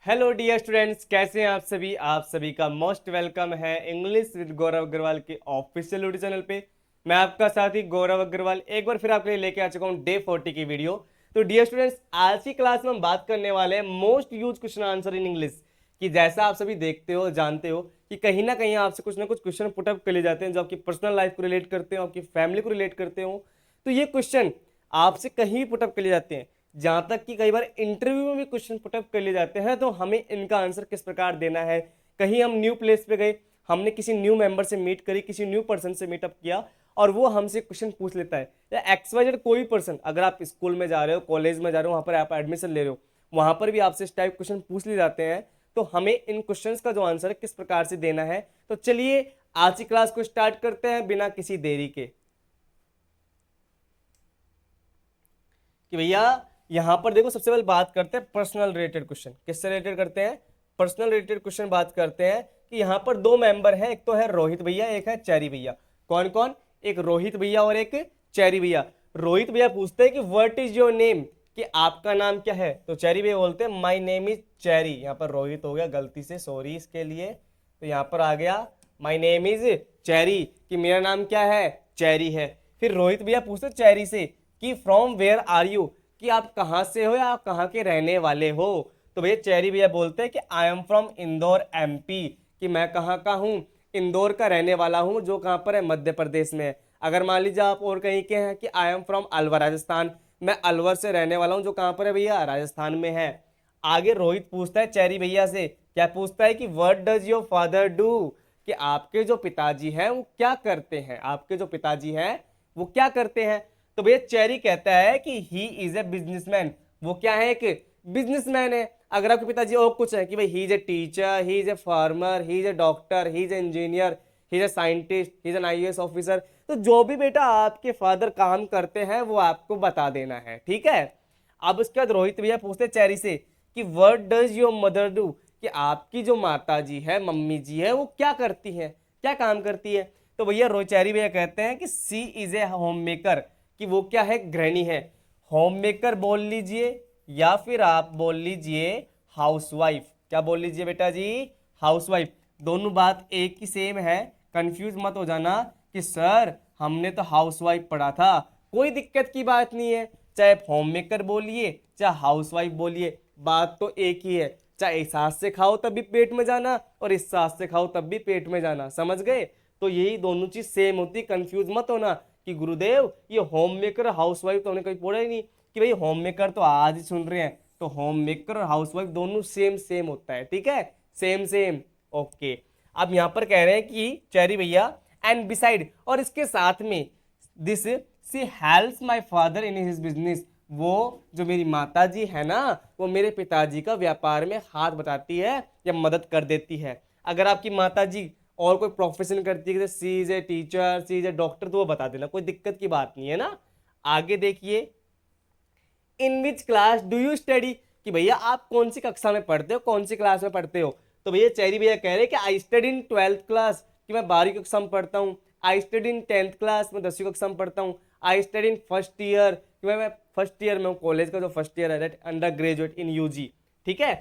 Hello dear students, कैसे हैं आप सभी का मोस्ट वेलकम है इंग्लिश विद गौरव अग्रवाल के ऑफिशियल यूट्यूब चैनल पे। मैं आपका साथी गौरव अग्रवाल एक बार फिर आपके लिए लेके आ चुका हूँ डे 40 की वीडियो। तो डियर स्टूडेंट्स, आज की क्लास में हम बात करने वाले हैं most use question answer in English कि जैसा आप सभी देखते हो जानते हो कि कहीं ना कहीं आपसे कुछ ना कुछ क्वेश्चन पुटअप कर ले जाते हैं जो आपकी पर्सनल लाइफ को रिलेट करते हो, आपकी फैमिली को रिलेट करते हो। तो ये क्वेश्चन आपसे कहीं भी पुटअप कर ले जाते हैं, जहां तक कि कई बार इंटरव्यू में भी क्वेश्चन पुटअप कर लिए जाते हैं। तो हमें इनका आंसर किस प्रकार देना है। कहीं हम न्यू प्लेस पे गए, हमने किसी न्यू मेंबर से मीट करी, किसी न्यू पर्सन से मीटअप किया और वो हमसे क्वेश्चन पूछ लेता है, या XYZ कोई पर्सन, अगर आप स्कूल में जा रहे हो, कॉलेज में जा रहे हो, वहां पर आप एडमिशन ले रहे हो, वहां पर भी आपसे इस टाइप क्वेश्चन पूछ लिए जाते हैं। तो हमें इन क्वेश्चंस का जो आंसर है किस प्रकार से देना है। तो चलिए आज की क्लास को स्टार्ट करते हैं बिना किसी देरी के। कि भैया यहां पर देखो, सबसे पहले बात करते हैं पर्सनल रिलेटेड क्वेश्चन। किससे रिलेटेड करते हैं? पर्सनल रिलेटेड क्वेश्चन बात करते हैं कि यहां पर दो मेंबर हैं, एक तो है रोहित भैया, एक है चैरी भैया। कौन कौन? एक रोहित भैया और एक चैरी भैया। रोहित भैया पूछते हैं कि व्हाट इज योर नेम, कि आपका नाम क्या है। तो चैरी भैया बोलते हैं माई नेम इज चैरी। यहां पर रोहित हो गया गलती से, सॉरी इसके लिए। तो यहां पर आ गया माई नेम इज चैरी, कि मेरा नाम क्या है, चैरी है। फिर रोहित भैया पूछते चैरी से कि फ्रॉम वेयर आर यू, कि आप कहाँ से हो या आप कहाँ के रहने वाले हो। तो भैया चैरी भैया बोलते हैं कि I am from Indore MP, कि मैं कहाँ का हूँ, इंदौर का रहने वाला हूँ, जो कहाँ पर है, मध्य प्रदेश में है। अगर मान लीजिए आप और कहीं के हैं कि I am from Alwar Rajasthan, मैं अलवर से रहने वाला हूँ, जो कहाँ पर है भैया, राजस्थान में है। आगे रोहित पूछता है चैरी भैया से, क्या पूछता है कि what does your father do, कि आपके जो पिताजी हैं वो क्या करते हैं, आपके जो पिताजी हैं वो क्या करते हैं। तो भैया चैरी कहता है कि ही इज ए बिजनेसमैन, वो क्या है, एक बिजनेसमैन है। अगर आपके पिताजी और कुछ है कि भाई he is a teacher, he is a farmer, he is a doctor, he is a engineer, he is a scientist, he is an IAS officer, तो जो भी बेटा आपके फादर काम करते हैं वो आपको बता देना है, ठीक है। अब उसके बाद रोहित भैया पूछते चैरी से कि what does your mother do, कि आपकी जो माता जी है, मम्मी जी है, वो क्या करती है, क्या काम करती है। तो भैया रोहित चैरी भैया कहते हैं कि सी इज ए होम मेकर, कि वो क्या है, गृहिणी है। होम मेकर बोल लीजिए या फिर आप बोल लीजिए हाउसवाइफ। क्या बोल लीजिए बेटा जी? हाउसवाइफ। दोनों बात एक ही सेम है, कंफ्यूज मत हो जाना कि सर हमने तो हाउसवाइफ पढ़ा था। कोई दिक्कत की बात नहीं है, चाहे होम मेकर बोलिए चाहे हाउसवाइफ बोलिए, बात तो एक ही है। चाहे इस हाथ से खाओ तब भी पेट में जाना और इस हाथ से खाओ तब भी पेट में जाना, समझ गए। तो यही दोनों चीज सेम होती, कंफ्यूज मत होना कि गुरुदेव ये होम मेकर हाउस वाइफ तो हमने कहीं पढ़ा ही नहीं, कि भाई होम मेकर तो आज ही सुन रहे हैं। तो होम मेकर और हाउस वाइफ दोनों सेम सेम होता है, ठीक है, सेम सेम। ओके। अब यहां पर कह रहे हैं कि चैरी भैया एंड बिसाइड, और इसके साथ में this she helps my father in his business, वो जो मेरी माता जी है ना, वो मेरे पिताजी का व्यापार में हाथ बटाती है या मदद कर देती है। अगर आपकी माता जी और कोई प्रोफेशन करती है, जैसे she is a teacher, she is a doctor, तो वो बता देना, कोई दिक्कत की बात नहीं है ना। आगे देखिए, in which class do you study, कि भैया आप कौन सी कक्षा में पढ़ते हो, कौन सी क्लास में पढ़ते हो। तो भैया चैरी भैया कह रहे हैं कि I study in 12th class, कि मैं 12वीं कक्षा में पढ़ता हूँ। I study in 10th class, मैं 10वीं कक्षा में पढ़ता हूँ। I study in first year, कि मैं फर्स्ट ईयर में हूँ, कॉलेज का जो फर्स्ट ईयर है, that under graduate in UG, ठीक है।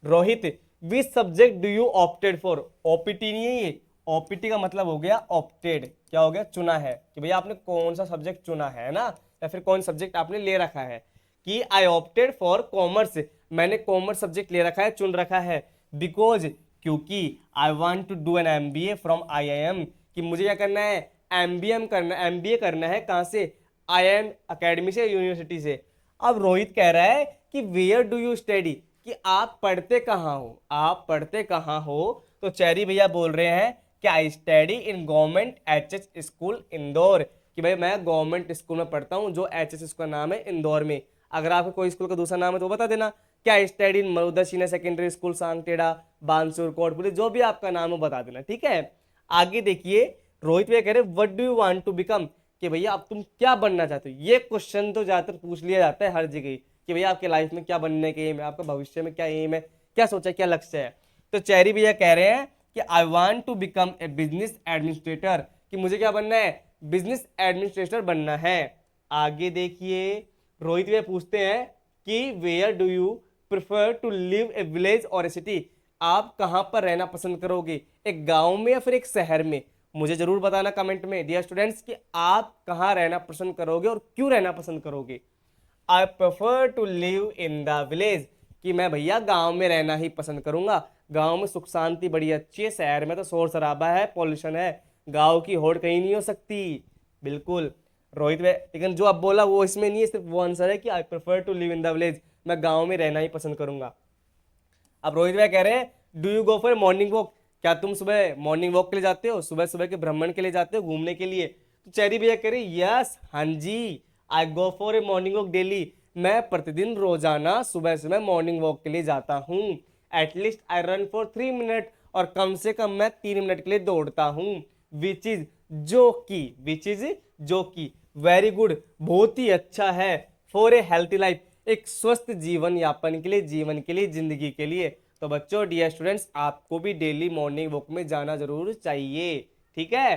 Rohit, which subject do you opted for, OPT नहीं है ये, OPT का मतलब हो गया ऑप्टेड, क्या हो गया, चुना है, कि भैया आपने कौन सा सब्जेक्ट चुना है ना, या फिर कौन सब्जेक्ट आपने ले रखा है। कि आई ऑप्टेड फॉर कॉमर्स, मैंने कॉमर्स सब्जेक्ट ले रखा है, चुन रखा है। बिकॉज, क्योंकि I want to do an MBA from IIM, कि मुझे क्या करना है, MBA करना है, कहाँ से, IIM अकेडमी से, यूनिवर्सिटी से। अब रोहित कह रहा है कि वेयर डू यू स्टडी, कि आप पढ़ते कहाँ हो, आप पढ़ते कहाँ हो। तो चैरी भैया बोल रहे हैं कि I study in government HH school Indore, कि भाई मैं गवर्नमेंट स्कूल में पढ़ता हूँ जो HH स्कूल का नाम है इंदौर में। अगर आपको कोई स्कूल का दूसरा नाम है तो बता देना। क्या study in Maruda senior secondary school Sangteda, Bansur, Kotpuri, जो भी आपका नाम हो बता देना, ठीक है। आगे देखिए, रोहित भैया कह रहे what do you want to become, कि भैया अब तुम क्या बनना चाहते हो। ये क्वेश्चन तो ज्यादातर पूछ लिया जाता है हर जगह कि भैया आपके लाइफ में क्या बनने के एम है, आपका भविष्य में क्या एम है, क्या सोचा, क्या लक्ष्य है। तो चैरी भैया कह रहे हैं कि I want to become a business administrator, कि मुझे क्या बनना है, बिजनेस एडमिनिस्ट्रेटर बनना है। आगे देखिए, रोहित भैया पूछते हैं कि where do you prefer to live a village और ए सिटी? आप कहां पर रहना पसंद करोगे, एक गांव में या फिर एक शहर में? मुझे जरूर बताना कमेंट में डियर स्टूडेंट्स कि आप कहां रहना पसंद करोगे और क्यों रहना पसंद करोगे। I prefer to live in the village, कि मैं भैया गांव में रहना ही पसंद करूंगा। गांव में सुख शांति बड़ी अच्छी है, शहर में तो शोर शराबा है, पॉल्यूशन है, गांव की होड़ कहीं नहीं हो सकती। बिल्कुल रोहित भाई, लेकिन जो आप बोला वो इसमें नहीं है, सिर्फ वो आंसर है कि I prefer to live in the village, मैं गांव में रहना ही पसंद करूंगा। अब रोहित भाई कह रहे हैं do you go for morning walk? क्या तुम सुबह मॉर्निंग वॉक के लिए जाते हो, सुबह सुबह के भ्रमण के लिए जाते हो, घूमने के लिए? तो चेरी भैया कह रहे यस, हाँ जी, I go for a morning walk daily, मैं प्रतिदिन रोजाना सुबह सुबह मॉर्निंग वॉक के लिए जाता हूँ। At least I run for 3 minute, और कम से कम मैं 3 मिनट के लिए दौड़ता हूँ। विच इज जो कि वेरी गुड, बहुत ही अच्छा है, फॉर ए हेल्थी लाइफ, एक स्वस्थ जीवन यापन के लिए, जीवन के लिए, जिंदगी के लिए। तो बच्चों डियर स्टूडेंट्स, आपको भी डेली मॉर्निंग वॉक में जाना जरूर चाहिए, ठीक है।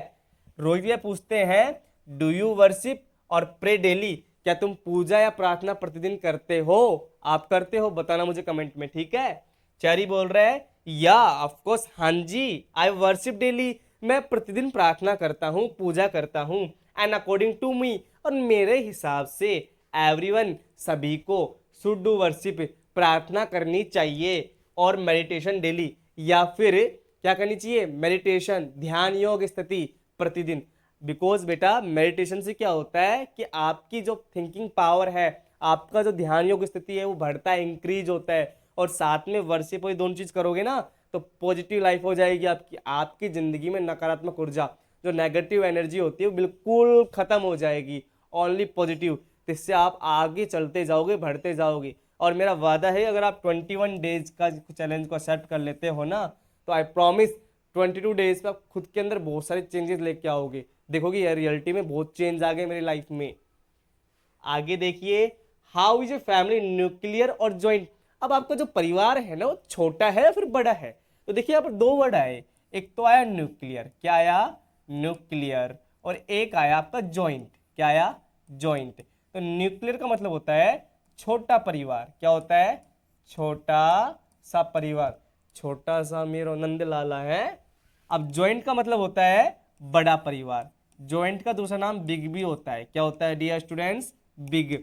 रोहित भैया पूछते हैं डू यू वर्शिप और प्रे डेली? क्या तुम पूजा या प्रार्थना प्रतिदिन करते हो? आप करते हो, बताना मुझे कमेंट में, ठीक है। चैरी बोल रहे हैं या ऑफ कोर्स, हाँ जी, आई वर्शिप डेली, मैं प्रतिदिन प्रार्थना करता हूँ, पूजा करता हूँ। एंड अकॉर्डिंग टू मी, और मेरे हिसाब से, एवरीवन, सभी को, शुड डू वर्शिप, प्रार्थना करनी चाहिए, और मेडिटेशन डेली, या फिर क्या करनी चाहिए, मेडिटेशन, ध्यान योग स्थिति प्रतिदिन। बिकॉज बेटा मेडिटेशन से क्या होता है कि आपकी जो थिंकिंग पावर है, आपका जो ध्यान योग स्थिति है वो बढ़ता है, इंक्रीज होता है। और साथ में वर्शिप, ये दोनों चीज करोगे ना तो पॉजिटिव लाइफ हो जाएगी आपकी। आपकी जिंदगी में नकारात्मक ऊर्जा, जो नेगेटिव एनर्जी होती है वो बिल्कुल खत्म हो जाएगी, ओनली पॉजिटिव। तो इससे आप आगे चलते जाओगे, बढ़ते जाओगे। और मेरा वादा है अगर आप 21 डेज का चैलेंज को एक्सेप्ट कर लेते हो ना, तो आई प्रॉमिस 22 डेज पे आप खुद के अंदर बहुत सारे चेंजेस लेके आओगे। देखोगे यार रियलिटी में बहुत चेंज आ गए मेरी लाइफ में। आगे देखिए, how is a family nuclear और ज्वाइंट? अब आपका जो परिवार है ना वो छोटा है या फिर बड़ा है? तो देखिए यहाँ पर दो वर्ड आए, एक तो आया न्यूक्लियर, क्या आया, न्यूक्लियर, और एक आया आपका ज्वाइंट, क्या आया, ज्वाइंट। तो न्यूक्लियर का मतलब होता है छोटा परिवार, क्या होता है, छोटा सा परिवार, छोटा सा मेरो नंद लाला है। अब ज्वाइंट का मतलब होता है बड़ा परिवार। ज्वाइंट का दूसरा नाम बिग भी होता है, क्या होता है डियर स्टूडेंट्स, बिग।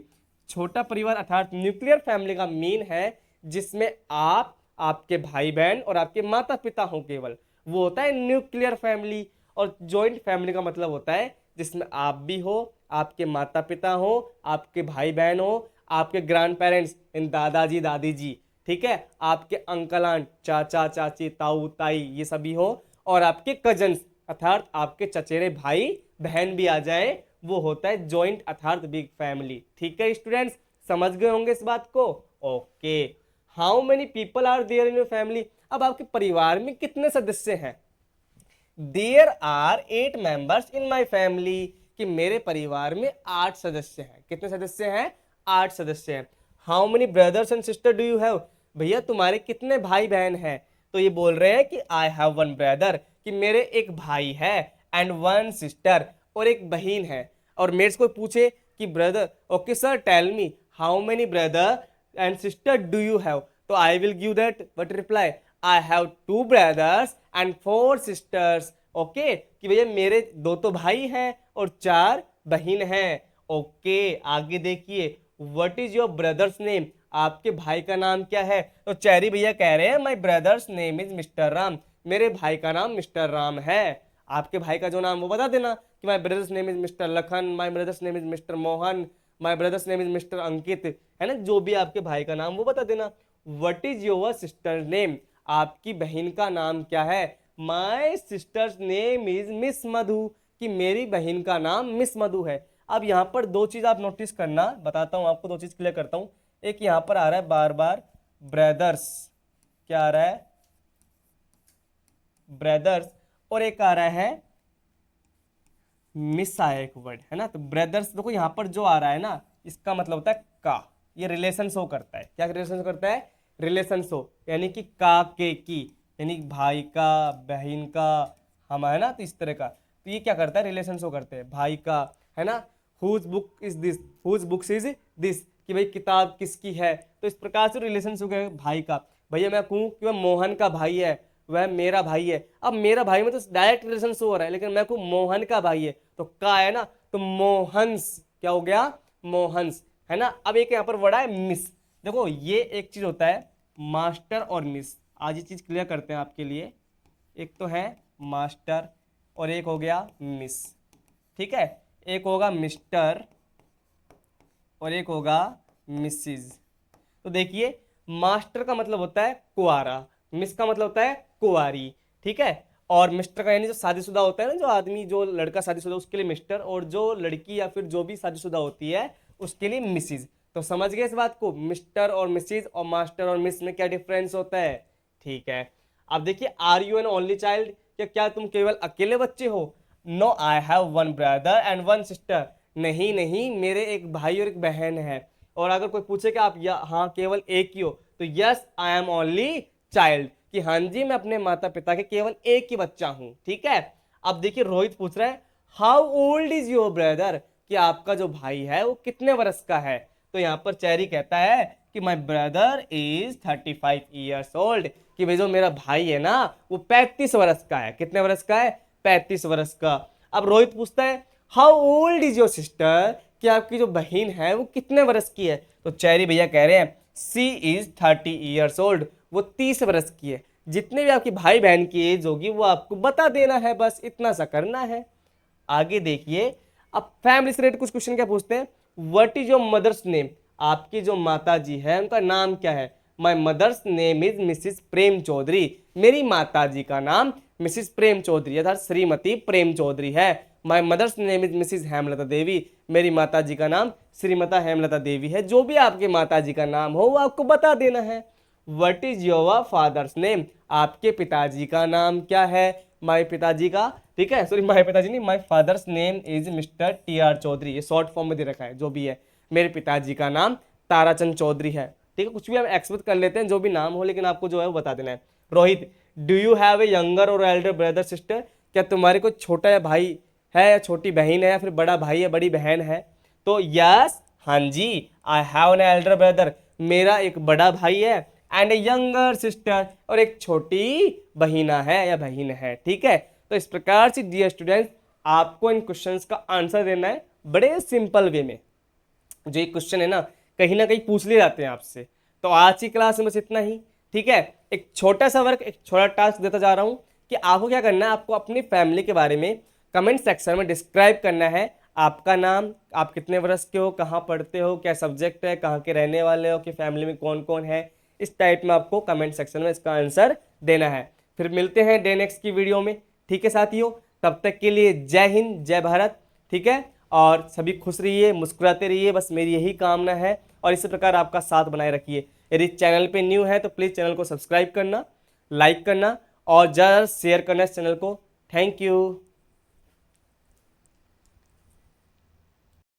छोटा परिवार अर्थात न्यूक्लियर फैमिली का मीन है जिसमें आप, आपके भाई बहन और आपके माता पिता हो केवल, वो होता है न्यूक्लियर फैमिली। और जॉइंट फैमिली का मतलब होता है जिसमें आप भी हो, आपके माता पिता हो, आपके भाई बहन हो, आपके ग्रैंड पेरेंट्स इन दादाजी दादी जी, ठीक है, आपके अंकल आंट, चाचा चाची, ताऊ ताई, ये सभी हो, और आपके कजन्स अर्थात आपके चचेरे भाई बहन भी आ जाए, वो होता है जॉइंट अर्थात बिग फैमिली। ठीक है स्टूडेंट्स, समझ गए होंगे इस बात को। Okay, how many people are there in your family? अब आपके परिवार में कितने सदस्य हैं? There are 8 members in my family, कि मेरे परिवार में 8 सदस्य हैं। कितने सदस्य हैं? 8 सदस्य हैं। How many brothers and sister do you have? भैया तुम्हारे कितने भाई बहन हैं? तो ये बोल रहे हैं कि आई हैव 1 ब्रदर, कि मेरे एक भाई है, एंड 1 सिस्टर, और एक बहन है। और मेरे से कोई पूछे कि brother, okay sir tell me how many brother and sister do you have? तो I will give that what reply, I have 2 brothers and 4 sisters. Okay, कि भैया मेरे 2 तो भाई हैं और 4 बहन हैं। ओके, आगे देखिए, what is your brother's name? आपके भाई का नाम क्या है? तो चैरी भैया कह रहे हैं my brother's name is mister Ram, मेरे भाई का नाम मिस्टर राम है। आपके भाई का जो नाम वो बता देना कि my brother's name is mister Lakhan, my brother's name is mister Mohan, my brother's name is mister Ankit, है ना, जो भी आपके भाई का नाम वो बता देना। What is your sister name? आपकी बहन का नाम क्या है? My sister's name is miss Madhu, कि मेरी बहन का नाम मिस मधु है। अब यहाँ पर 2 चीज आप नोटिस करना, बताता हूं आपको, 2 चीज क्लियर करता हूं। एक यहाँ पर आ रहा है बार बार ब्रदर्स, क्या आ रहा है, ब्रदर्स, और एक आ रहा है मिस आया एक वर्ड, है ना। तो ब्रदर्स देखो यहाँ पर जो आ रहा है ना, इसका मतलब होता है का, ये रिलेशन शो करता है। क्या रिलेशन शो करता है? रिलेशन शो, यानी कि का के की, यानी भाई का, बहन का, हम, है ना, तो इस तरह का। तो ये क्या करता है? रिलेशन शो करते हैं भाई का, है ना। Whose book is this, whose books is this, कि भाई किताब किसकी है, तो इस प्रकार से रिलेशन हो गया भाई का। भैया मैं कहूँ कि वह मोहन का भाई है, वह मेरा भाई है। अब मेरा भाई में तो डायरेक्ट रिलेशन हो रहा है, लेकिन मैं कहूँ मोहन का भाई है तो का है ना, तो मोहंस, क्या हो गया, मोहंस, है ना। अब एक यहाँ पर वर्ड है मिस। देखो ये एक चीज होता है मास्टर और मिस, आज ये चीज क्लियर करते हैं आपके लिए। एक तो है मास्टर और एक हो गया मिस, ठीक है। एक होगा मिस्टर और एक होगा मिसिज। तो देखिए मास्टर का मतलब होता है कुआरा, मिस का मतलब होता है कुआरी, ठीक है। और मिस्टर का यानी जो शादीशुदा होता है ना, जो आदमी, जो लड़का शादीशुदा, उसके लिए मिस्टर, और जो लड़की या फिर जो भी शादीशुदा होती है उसके लिए मिसिज। तो समझ गए इस बात को, मिस्टर और मिसिज और मास्टर और मिस में क्या डिफरेंस होता है, ठीक है। अब देखिए are you an only child, क्या तुम केवल अकेले बच्चे हो। No I have one brother and one sister, नहीं नहीं मेरे एक भाई और एक बहन है। और अगर कोई पूछे कि आप हाँ केवल एक ही हो, तो yes I am only child, कि हाँ जी मैं अपने माता पिता के केवल एक ही बच्चा हूं, ठीक है। अब देखिए रोहित पूछ रहा है how old is your brother, कि आपका जो भाई है वो कितने वर्ष का है। तो यहाँ पर चेरी कहता है कि my brother is 35 years old, कि भाई जो मेरा भाई है ना वो 35 वर्ष का है। कितने वर्ष का है, 35 वर्ष का। अब रोहित पूछता है how old is your sister, कि आपकी जो बहन है वो कितने वर्ष की है। तो चेरी भैया कह रहे हैं सी इज 30 ईयर्स ओल्ड, वो 30 वर्ष की है। जितने भी आपकी भाई बहन की एज होगी वो आपको बता देना है, बस इतना सा करना है। आगे देखिए अब फैमिली से रिलेटेड कुछ क्वेश्चन क्या पूछते हैं, what is your mother's name, आपकी जो माता जी है उनका नाम क्या है। My mother's name is missus Prem Chaudhary, मेरी माता जी का नाम मिसिस प्रेम चौधरी अर्थात श्रीमती प्रेम चौधरी है। My mother's name is missus Hemlata Devi, मेरी माता जी का नाम श्रीमता हेमलता देवी है। जो भी आपके माता जी का नाम हो वो आपको बता देना है। What is your father's name, आपके पिताजी का नाम क्या है। माय पिताजी का, ठीक है, सॉरी माय पिताजी नहीं, my father's name is mister T R. Chaudhary, ये शॉर्ट फॉर्म में दे रखा है जो भी है। मेरे पिताजी का नाम ताराचंद चौधरी है, ठीक है। कुछ भी हम एक्सपेक्ट कर लेते हैं जो भी नाम हो, लेकिन आपको जो है वो बता देना है। Rohit do you have a younger और एल्डर ब्रदर सिस्टर, क्या तुम्हारे कोई छोटा या भाई है या छोटी बहन है या फिर बड़ा भाई या बड़ी बहन है। तो यस, हाँ जी, I have an elder brother, मेरा एक बड़ा भाई है, एंड ए यंगर सिस्टर, और एक छोटी बहिना है या बहन है, ठीक है। तो इस प्रकार से डियर स्टूडेंट्स आपको इन क्वेश्चंस का आंसर देना है बड़े सिंपल वे में। जो ये क्वेश्चन है ना कहीं पूछ ले जाते हैं आपसे। तो आज की क्लास में बस इतना ही, ठीक है। एक छोटा सा वर्क, एक छोटा टास्क देता जा रहा हूं कि आपको क्या करना है, आपको अपनी फैमिली के बारे में कमेंट सेक्शन में डिस्क्राइब करना है। आपका नाम, आप कितने वर्ष के हो, कहाँ पढ़ते हो, क्या सब्जेक्ट है, कहाँ के रहने वाले हो, कि फैमिली में कौन कौन है, इस टाइप में आपको कमेंट सेक्शन में इसका आंसर देना है। फिर मिलते हैं डे नेक्स्ट की वीडियो में, ठीक है साथियों। तब तक के लिए जय हिंद, जय भारत, ठीक है। और सभी खुश रहिए, मुस्कुराते रहिए, बस मेरी यही कामना है। और इसी प्रकार आपका साथ बनाए रखिए। यदि चैनल पे न्यू है तो प्लीज़ चैनल को सब्सक्राइब करना, लाइक करना और ज़्यादा शेयर करना इस चैनल को। Thank you.